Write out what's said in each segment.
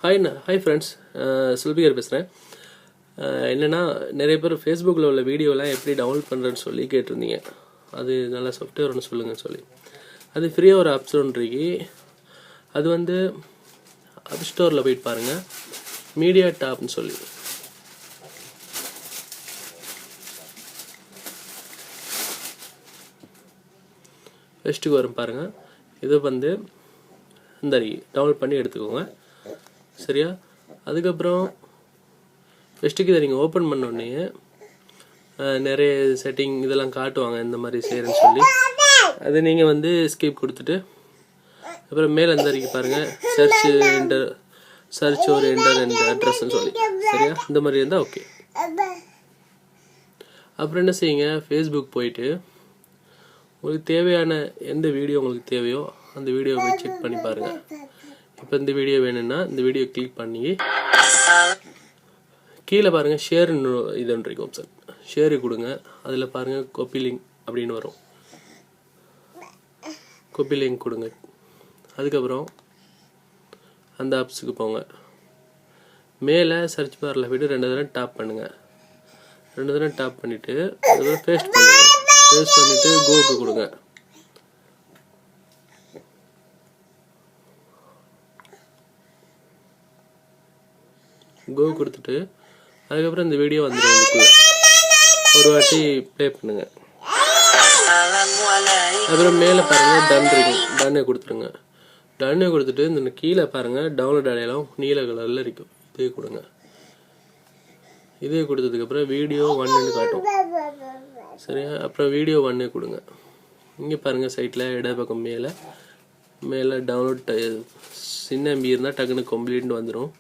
Hi friends, சில்பிகர் பேசுகிறேன். என்னென்னா, நிறைய பேர் ஃபேஸ்புக்கில் உள்ள வீடியோலாம் எப்படி டவுன்லோட் பண்ணுறேன்னு சொல்லி கேட்டிருந்தீங்க. அது நல்ல சாஃப்ட்வேர் ஒன்று சொல்லுங்கன்னு சொல்லி. அது ஃப்ரீயாக ஒரு ஆப்ஸ் ஒன்று இருக்கு. அது வந்து ஆப் ஸ்டோரில் போயிட்டு பாருங்கள், மீடியா டாப்னு சொல்லி. ஃபஸ்ட்டுக்கு வரும் பாருங்கள். இது வந்து இந்த டவுன்லோட் பண்ணி எடுத்துக்கோங்க, சரியா? அதுக்கப்புறம் ஃபஸ்ட்டுக்கு இதை நீங்கள் ஓப்பன் பண்ணோடனே நிறைய செட்டிங் இதெல்லாம் காட்டுவாங்க, இந்த மாதிரி செய்கிறேன்னு சொல்லி. அது நீங்கள் வந்து ஸ்கிப் கொடுத்துட்டு அப்புறம் மேலே இந்த வரைக்கும் பாருங்கள், சர்ச் ஒரு என்டர் அட்ரஸ்ன்னு சொல்லி, சரியா? இந்த மாதிரி இருந்தால் ஓகே. அப்புறம் என்ன செய்யுங்க, ஃபேஸ்புக் போயிட்டு உங்களுக்கு தேவையான எந்த வீடியோ உங்களுக்கு தேவையோ அந்த வீடியோவை போய் செக் பண்ணி பாருங்கள். இப்போ இந்த வீடியோ வேணும்னா இந்த வீடியோ கிளிக் பண்ணி கீழே பாருங்கள், ஷேர்னு இது ஒன்று இருக்கும் ஆப்ஷன். ஷேரு கொடுங்க. அதில் பாருங்கள் காப்பி லிங்க் அப்படின்னு வரும். காப்பி லிங்க் கொடுங்க. அதுக்கப்புறம் அந்த ஆப்ஸுக்கு போங்க. மேலே சர்ச் பாரில் போய்ட்டு 2 தடவை டாப் பண்ணுங்கள். 2 தடவை டாப் பண்ணிவிட்டு அதுக்கப்புறம் பேஸ்ட் பண்ணுங்கள். பேஸ்ட் பண்ணிவிட்டு கோக்கு கொடுங்க. கோ கொடுத்துட்டு அதுக்கப்புறம் இந்த வீடியோ வந்துடும். இதுக்குள்ள ஒரு வாட்டி ப்ளே பண்ணுங்க. அப்புறம் மேலே பாருங்கள் டன் இருக்கும், டன்னே கொடுத்துருங்க. டன்னே கொடுத்துட்டு இந்த கீழே பாருங்கள் டவுன்லோட் அடையாளம் நீல கலரில் இருக்கும், இதே கொடுங்க. இதே கொடுத்ததுக்கப்புறம் வீடியோ 1ன்னு காட்டும், சரியா? அப்புறம் வீடியோ 1 கொடுங்க. இங்கே பாருங்கள் சைட்டில் இட பக்கம் மேலே டவுன்லோட் சின்ன எம்பி இருந்தால் டக்குன்னு கம்ப்ளீட்னு வந்துடும்.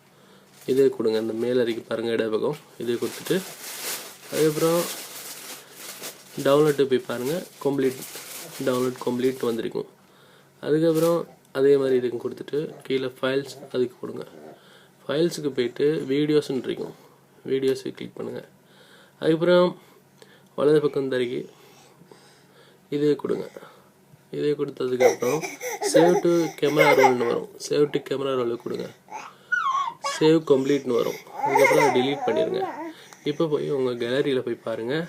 இதே கொடுங்க. இந்த மேலே இருக்கு பாருங்கள் இட பக்கம், இதே கொடுத்துட்டு அதுக்கப்புறம் டவுன்லோட்டு போய் பாருங்கள், டவுன்லோட் கம்ப்ளீட் வந்திருக்கும். அதுக்கப்புறம் அதே மாதிரி இதுக்கு கொடுத்துட்டு கீழே ஃபைல்ஸ் அதுக்கு கொடுங்க. ஃபைல்ஸுக்கு போயிட்டு வீடியோஸ்ன்னு இருக்கும், வீடியோஸை கிளிக் பண்ணுங்கள். அதுக்கப்புறம் வலது பக்கம் தருகி இதே கொடுங்க. இதே கொடுத்ததுக்கப்புறம் சேவ் டு கேமரா ரோல்னு வரும். சேவ் டு கேமரா ரோல் கொடுங்க. சேவ் கம்ப்ளீட்னு வரும். அதுக்கப்புறம் டிலீட் பண்ணிடுங்க. இப்போ போய் உங்கள் கேலரியில் போய் பாருங்கள்,